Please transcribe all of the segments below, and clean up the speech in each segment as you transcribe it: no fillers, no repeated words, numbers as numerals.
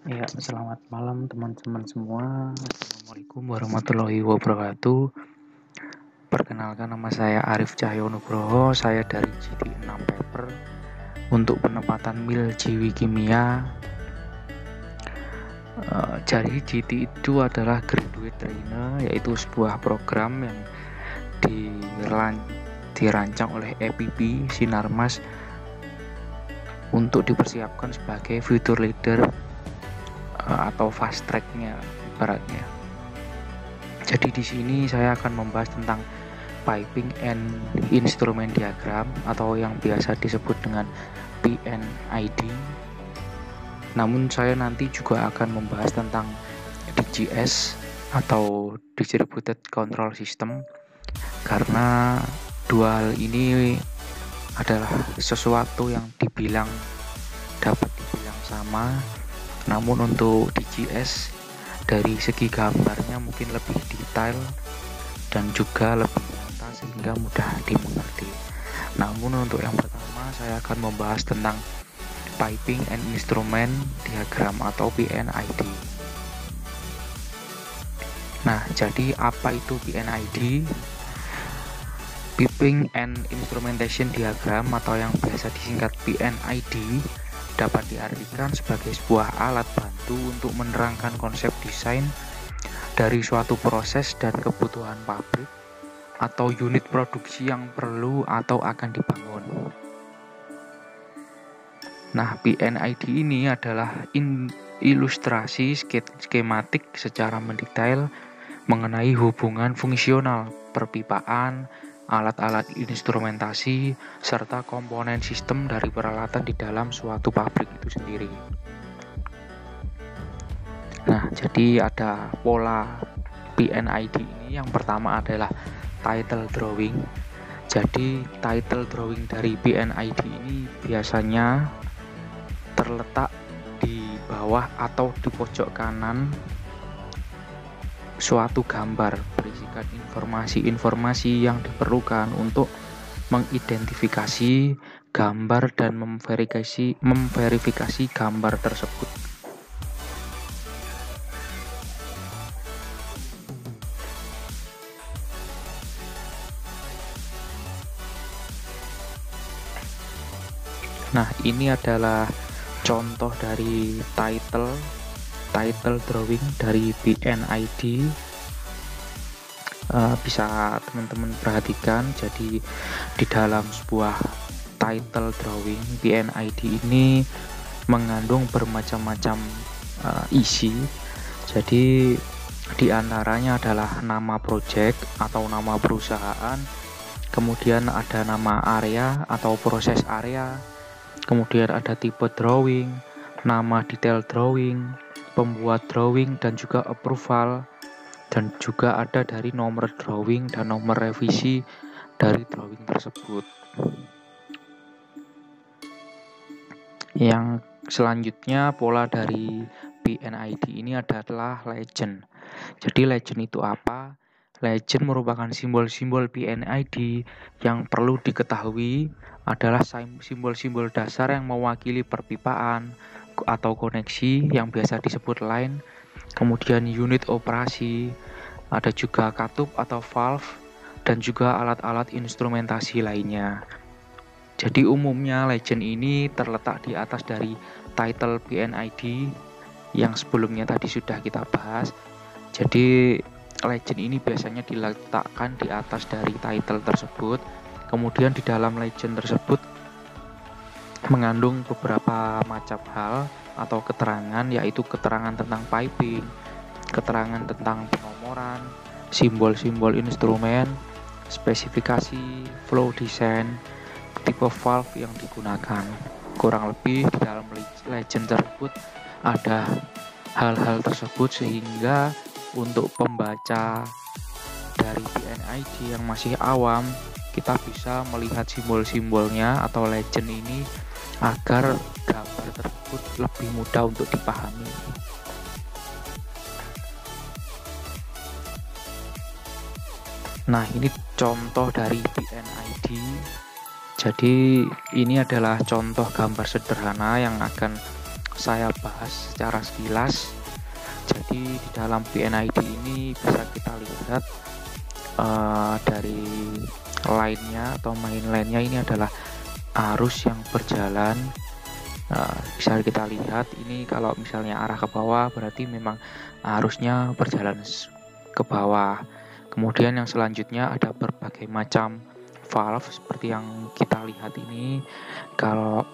Ya, selamat malam teman-teman semua. Assalamualaikum warahmatullahi wabarakatuh. Perkenalkan, nama saya Arif Cahyo Nugroho. Saya dari GT 6 Paper untuk penempatan mil Jiwi Kimia. Jadi GT itu adalah Graduate Trainer, yaitu sebuah program yang dirancang oleh EPP Sinarmas untuk dipersiapkan sebagai future leader atau fast tracknya ibaratnya. Jadi di sini saya akan membahas tentang piping and instrument diagram atau yang biasa disebut dengan PNID. Namun saya nanti juga akan membahas tentang DGS atau Distributed Control System, karena dua hal ini adalah sesuatu yang dapat dibilang sama. Namun untuk DGS dari segi gambarnya mungkin lebih detail dan juga lebih nyata sehingga mudah dimengerti. Namun untuk yang pertama saya akan membahas tentang Piping and Instrument Diagram atau PNID. Nah, jadi apa itu PNID? Piping and Instrumentation Diagram atau yang biasa disingkat PNID dapat diartikan sebagai sebuah alat bantu untuk menerangkan konsep desain dari suatu proses dan kebutuhan pabrik atau unit produksi yang perlu atau akan dibangun. Nah, PNID ini adalah ilustrasi skematik secara mendetail mengenai hubungan fungsional perpipaan, alat-alat instrumentasi, serta komponen sistem dari peralatan di dalam suatu pabrik itu sendiri. Nah, jadi ada pola PNID ini. Yang pertama adalah title drawing. Jadi title drawing dari PNID ini biasanya terletak di bawah atau di pojok kanan suatu gambar berisikan informasi-informasi yang diperlukan untuk mengidentifikasi gambar dan memverifikasi gambar tersebut. Nah, ini adalah contoh dari title drawing dari PNID. Bisa teman-teman perhatikan, jadi di dalam sebuah title drawing PNID ini mengandung bermacam-macam isi. Jadi di antaranya adalah nama project atau nama perusahaan, kemudian ada nama area atau proses area, kemudian ada tipe drawing, nama detail drawing, pembuat drawing, dan juga approval, dan juga ada dari nomor drawing dan nomor revisi dari drawing tersebut. Yang selanjutnya pola dari PNID ini adalah legend. Jadi legend itu apa? Legend merupakan simbol-simbol PNID yang perlu diketahui adalah simbol-simbol dasar yang mewakili perpipaan atau koneksi yang biasa disebut line, kemudian unit operasi, ada juga katup atau valve, dan juga alat-alat instrumentasi lainnya. Jadi umumnya legend ini terletak di atas dari title PNID yang sebelumnya tadi sudah kita bahas. Jadi legend ini biasanya diletakkan di atas dari title tersebut. Kemudian di dalam legend tersebut mengandung beberapa macam hal atau keterangan, yaitu keterangan tentang piping, keterangan tentang penomoran, simbol-simbol instrumen, spesifikasi, flow design, tipe valve yang digunakan. Kurang lebih di dalam legend tersebut ada hal-hal tersebut sehingga untuk pembaca dari PNID yang masih awam, kita bisa melihat simbol-simbolnya atau legend ini agar gambar tersebut lebih mudah untuk dipahami. Nah, ini contoh dari PNID. Jadi ini adalah contoh gambar sederhana yang akan saya bahas secara sekilas. Jadi di dalam PNID ini bisa kita lihat dari line-nya atau main line-nya ini adalah arus yang berjalan. Bisa kita lihat ini kalau misalnya arah ke bawah berarti memang arusnya berjalan ke bawah. Kemudian yang selanjutnya ada berbagai macam valve seperti yang kita lihat ini. Kalau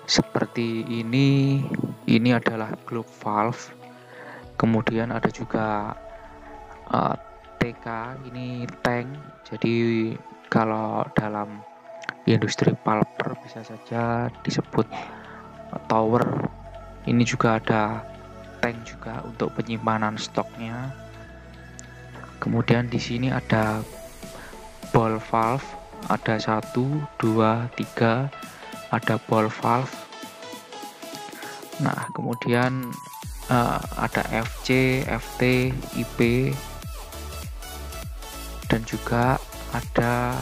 seperti ini adalah globe valve. Kemudian ada juga TK, ini tank. Jadi kalau dalam industri pulper bisa saja disebut tower. Ini juga ada tank juga untuk penyimpanan stoknya. Kemudian di sini ada ball valve, ada 1, 2, 3, ada ball valve. Nah, kemudian ada FC, FT, IP, dan juga ada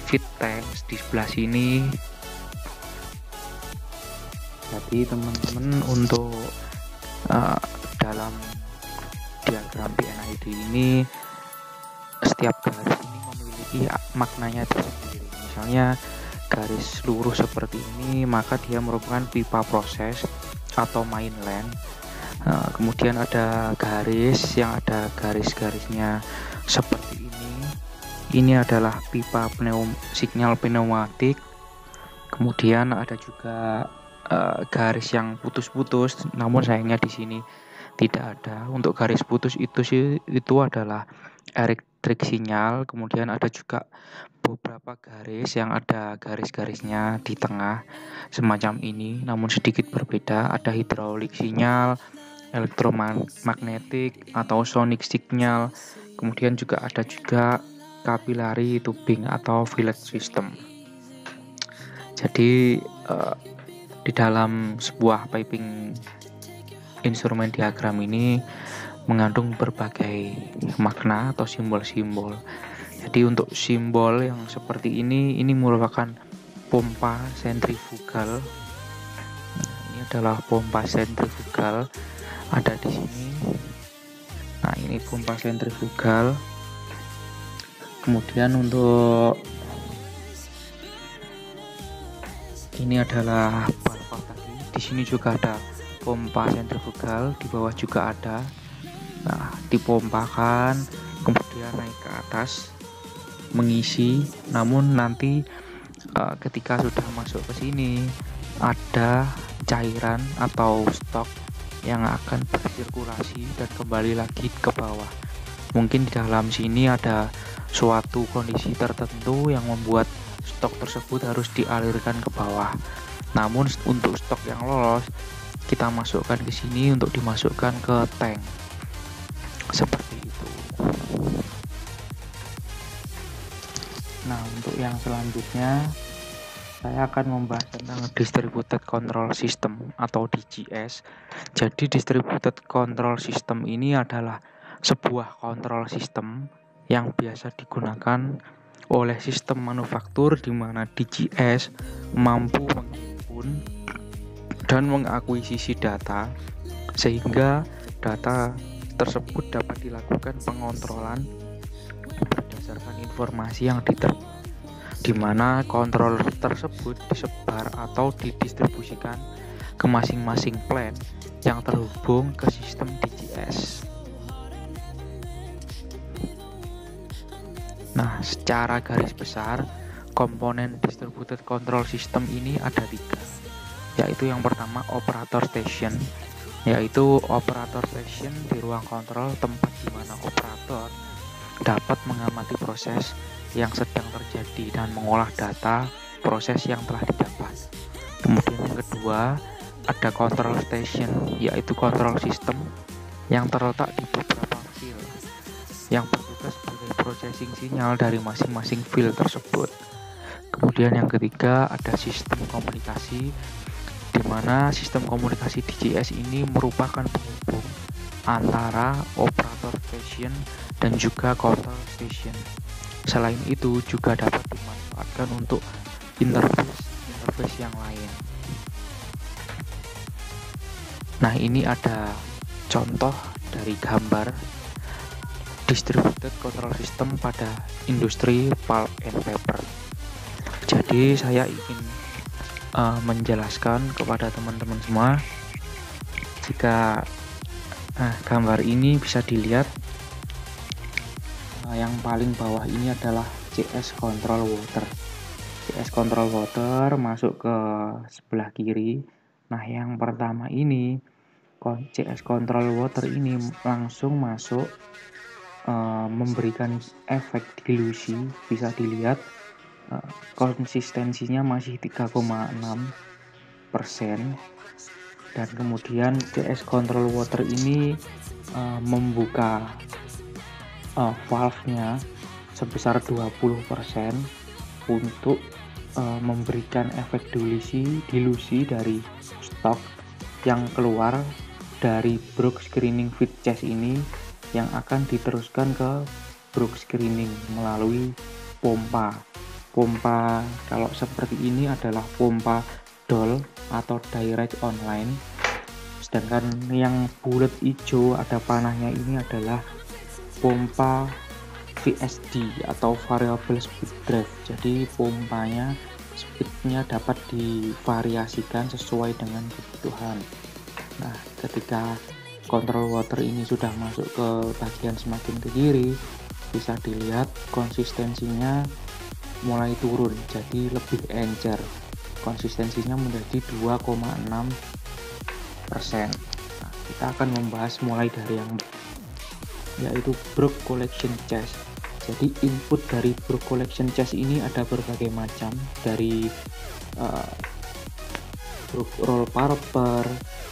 feed tanks di sebelah sini. Jadi teman-teman untuk dalam diagram PNID ini setiap garis ini memiliki maknanya tersendiri. Misalnya garis lurus seperti ini maka dia merupakan pipa proses atau mainland. Kemudian ada garis yang ada garis-garisnya seperti ini. Ini adalah pipa sinyal pneumatik. Kemudian ada juga garis yang putus-putus, namun sayangnya di sini tidak ada. Untuk garis putus itu adalah elektrik sinyal. Kemudian ada juga beberapa garis yang ada garis-garisnya di tengah semacam ini, namun sedikit berbeda. Ada hidrolik sinyal, elektromagnetik atau sonic signal. Kemudian juga ada juga capillary tubing atau fillet system. Jadi di dalam sebuah piping instrumen diagram ini mengandung berbagai makna atau simbol-simbol. Jadi untuk simbol yang seperti ini merupakan pompa sentrifugal. Ini adalah pompa sentrifugal, ada di sini. Nah, ini pompa sentrifugal. Kemudian untuk ini adalah valve tadi. Di sini juga ada pompa sentrifugal, di bawah juga ada. Nah, dipompakan, kemudian naik ke atas, mengisi. Namun nanti ketika sudah masuk ke sini, ada cairan atau stok yang akan bersirkulasi dan kembali lagi ke bawah. Mungkin di dalam sini ada suatu kondisi tertentu yang membuat stok tersebut harus dialirkan ke bawah. Namun untuk stok yang lolos kita masukkan ke sini untuk dimasukkan ke tank. Seperti itu. Nah, untuk yang selanjutnya saya akan membahas tentang distributed control system atau DCS. Jadi distributed control system ini adalah sebuah kontrol sistem yang biasa digunakan oleh sistem manufaktur di mana DCS mampu menghimpun dan mengakuisisi data sehingga data tersebut dapat dilakukan pengontrolan berdasarkan informasi yang diterima, di mana kontrol tersebut disebar atau didistribusikan ke masing-masing plant yang terhubung ke sistem DCS. Nah, secara garis besar, komponen distributed control system ini ada 3, yaitu yang pertama operator station, yaitu operator station di ruang kontrol tempat di mana operator dapat mengamati proses yang sedang terjadi dan mengolah data proses yang telah didapat. Kemudian yang kedua, ada control station, yaitu control system yang terletak di beberapa field yang bertugas sebagai processing sinyal dari masing-masing field tersebut. Kemudian yang ketiga, ada sistem komunikasi, di mana sistem komunikasi DCS ini merupakan penghubung antara operator station dan juga control station. Selain itu juga dapat dimanfaatkan untuk interface yang lain. Nah, ini ada contoh dari gambar distributed control system pada industri pulp and paper. Jadi saya ingin menjelaskan kepada teman-teman semua, jika gambar ini bisa dilihat, yang paling bawah ini adalah CS control water. CS control water masuk ke sebelah kiri. Nah, yang pertama ini CS control water ini langsung masuk memberikan efek dilusi. Bisa dilihat konsistensinya masih 3,6%, dan kemudian CS control water ini membuka valve-nya sebesar 20% untuk memberikan efek dilusi dari stok yang keluar dari brook screening feed chest ini, yang akan diteruskan ke brook screening melalui pompa. Pompa kalau seperti ini adalah pompa DOL atau direct online, sedangkan yang bulat hijau ada panahnya ini adalah pompa VSD atau variable speed drive. Jadi pompanya speednya dapat divariasikan sesuai dengan kebutuhan. Nah, ketika control water ini sudah masuk ke bagian semakin ke kiri, bisa dilihat konsistensinya mulai turun, jadi lebih encer. Konsistensinya menjadi 2,6%. Nah, kita akan membahas mulai dari yang yaitu brook collection chest. Jadi input dari brook collection chest ini ada berbagai macam, dari brook roll pulper,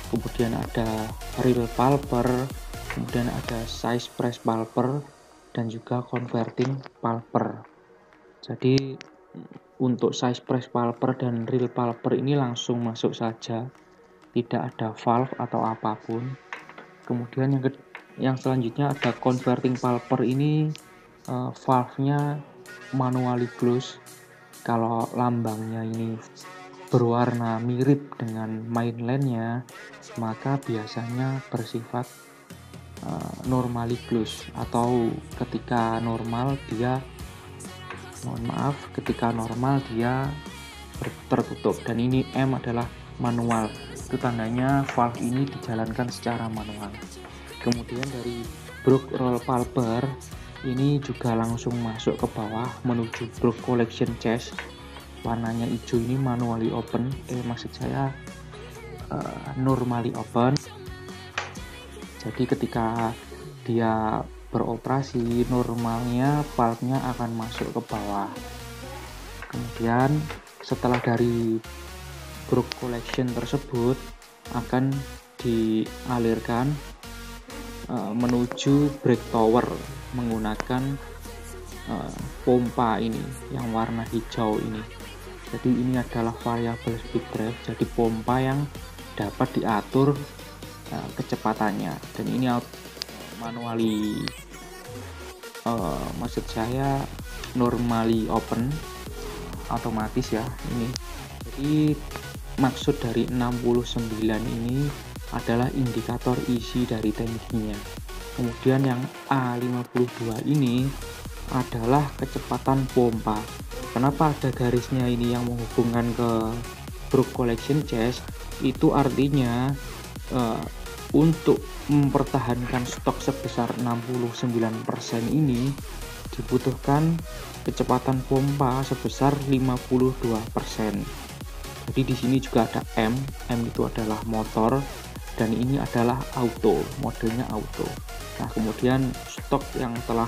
kemudian ada reel pulper, kemudian ada size press pulper, dan juga converting pulper. Jadi untuk size press pulper dan reel pulper ini langsung masuk saja, tidak ada valve atau apapun. Kemudian yang selanjutnya ada converting pulper ini, valve-nya manually close. Kalau lambangnya ini berwarna mirip dengan mainline-nya, maka biasanya bersifat normally close, atau ketika normal dia tertutup, dan ini M adalah manual. Itu tandanya valve ini dijalankan secara manual. Kemudian dari brook roll pulper ini juga langsung masuk ke bawah menuju brook collection chest. Warnanya hijau ini manually open, normally open. Jadi ketika dia beroperasi, normalnya valve-nya akan masuk ke bawah. Kemudian setelah dari brook collection tersebut akan dialirkan menuju brake tower menggunakan pompa ini yang warna hijau ini. Jadi ini adalah variable speed drive, jadi pompa yang dapat diatur kecepatannya, dan ini manually normally open, otomatis ya ini. Jadi maksud dari 69 ini adalah indikator isi dari tangkinya. Kemudian yang A52 ini adalah kecepatan pompa. Kenapa ada garisnya ini yang menghubungkan ke brook collection chest? Itu artinya untuk mempertahankan stok sebesar 69% ini dibutuhkan kecepatan pompa sebesar 52%. Jadi di sini juga ada M itu adalah motor, dan ini adalah auto, modenya auto. Nah, kemudian stok yang telah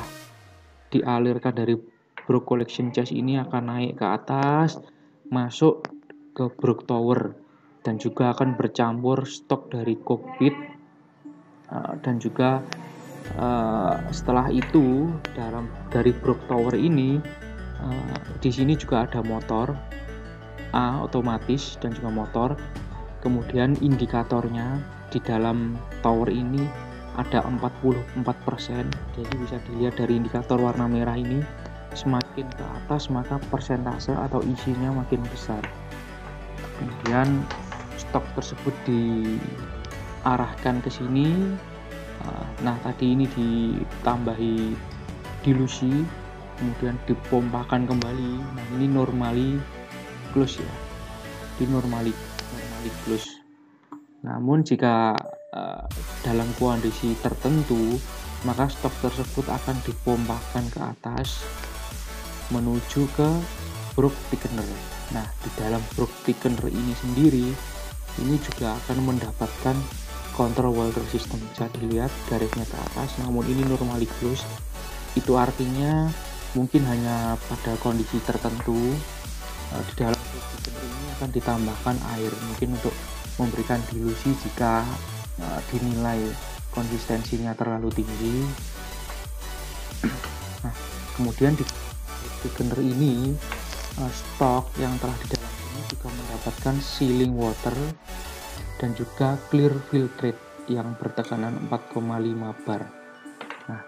dialirkan dari brook collection chest ini akan naik ke atas, masuk ke brook tower, dan juga akan bercampur stok dari cockpit, dan juga setelah itu dari brook tower ini di sini juga ada motor otomatis dan juga motor. Kemudian indikatornya di dalam tower ini ada 44%. Jadi bisa dilihat dari indikator warna merah ini, semakin ke atas maka persentase atau isinya makin besar. Kemudian stok tersebut arahkan ke sini. Nah, tadi ini ditambahi dilusi, kemudian dipompakan kembali. Nah, ini normally close ya, di normally close. Namun jika dalam kondisi tertentu, maka stok tersebut akan dipompakan ke atas menuju ke brook thickener. Nah, di dalam brook thickener ini sendiri, ini juga akan mendapatkan control water system. Bisa dilihat garisnya ke atas, namun ini normally close. Itu artinya mungkin hanya pada kondisi tertentu di dalam brook thickener ini akan ditambahkan air, mungkin untuk memberikan dilusi jika dinilai konsistensinya terlalu tinggi. Nah, kemudian di thickener ini stok yang telah di dalam ini juga mendapatkan sealing water dan juga clear filtrate yang bertekanan 4,5 bar. Nah,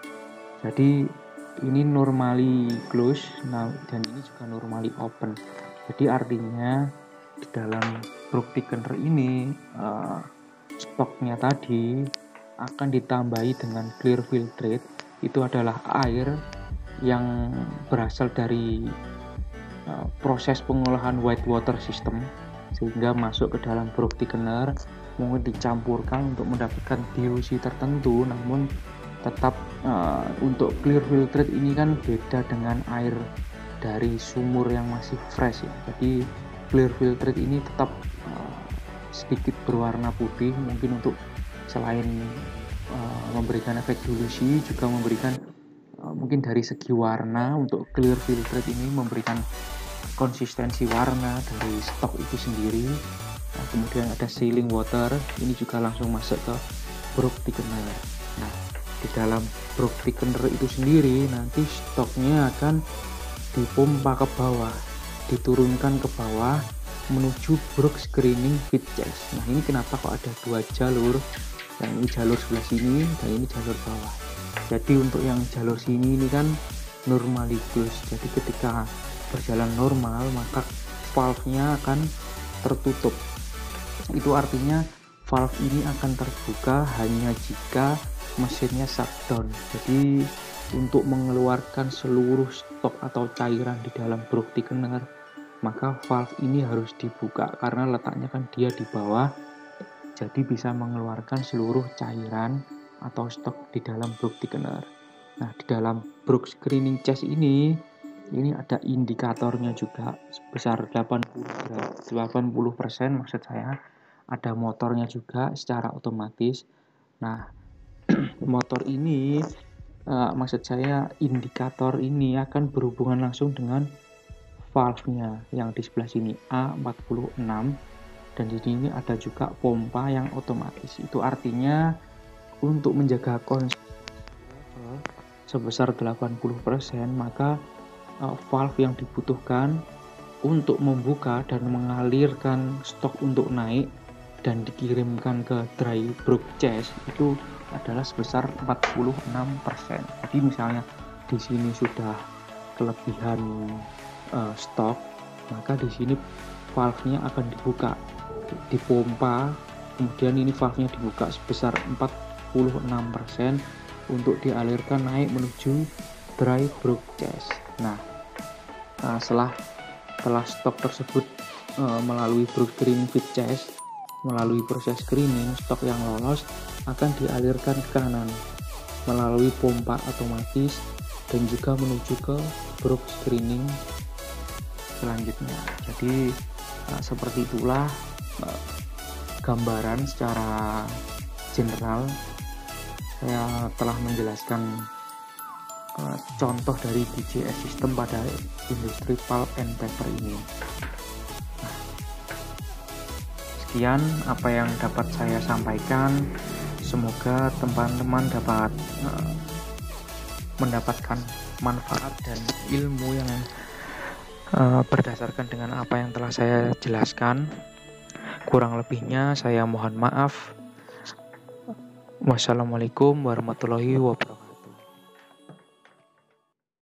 jadi ini normally close, dan ini juga normally open. Jadi artinya di dalam brook thickener ini stoknya tadi akan ditambahi dengan clear filtrate. Itu adalah air yang berasal dari proses pengolahan white water system, sehingga masuk ke dalam brook thickener, mungkin dicampurkan untuk mendapatkan dilusi tertentu. Namun tetap untuk clear filtrate ini kan beda dengan air dari sumur yang masih fresh ya. Jadi clear filtrate ini tetap sedikit berwarna putih, mungkin untuk selain memberikan efek dilusi, juga memberikan mungkin dari segi warna. Untuk clear filtrate ini memberikan konsistensi warna dari stok itu sendiri. Nah, kemudian ada sealing water, ini juga langsung masuk ke brook thickener. Nah, di dalam brook thickener itu sendiri nanti stoknya akan dipompa ke bawah, diturunkan ke bawah menuju brook screening feed chest. Nah, ini kenapa kok ada dua jalur, yang ini jalur sebelah sini dan ini jalur bawah. Jadi untuk yang jalur sini ini kan normally close, jadi ketika berjalan normal maka valve-nya akan tertutup. Itu artinya valve ini akan terbuka hanya jika mesinnya shutdown. Jadi untuk mengeluarkan seluruh stok atau cairan di dalam brook thickener, maka valve ini harus dibuka karena letaknya kan dia di bawah, jadi bisa mengeluarkan seluruh cairan atau stok di dalam brook thickener. Nah, di dalam brook screening chest ini ada indikatornya juga sebesar 80% maksud saya. Ada motornya juga secara otomatis. Nah, motor ini maksud saya indikator ini akan berhubungan langsung dengan valve-nya yang di sebelah sini A46, dan di sini ada juga pompa yang otomatis. Itu artinya untuk menjaga konsistensi level sebesar 80%, maka valve yang dibutuhkan untuk membuka dan mengalirkan stok untuk naik dan dikirimkan ke dry brook chest itu adalah sebesar 46%. Jadi misalnya di sini sudah kelebihan stok, maka di sini valve-nya akan dibuka, dipompa, kemudian ini valve-nya dibuka sebesar 46% untuk dialirkan naik menuju dry brook chest. Nah, setelah stok tersebut melalui brook screening feed chest, melalui proses screening, stok yang lolos akan dialirkan ke kanan melalui pompa otomatis dan juga menuju ke brook screening selanjutnya. Jadi seperti itulah gambaran secara general. Saya telah menjelaskan contoh dari DJS system pada industri pulp and paper ini. Sekian apa yang dapat saya sampaikan. Semoga teman-teman dapat mendapatkan manfaat dan ilmu yang berdasarkan dengan apa yang telah saya jelaskan. Kurang lebihnya saya mohon maaf. Wassalamualaikum warahmatullahi wabarakatuh.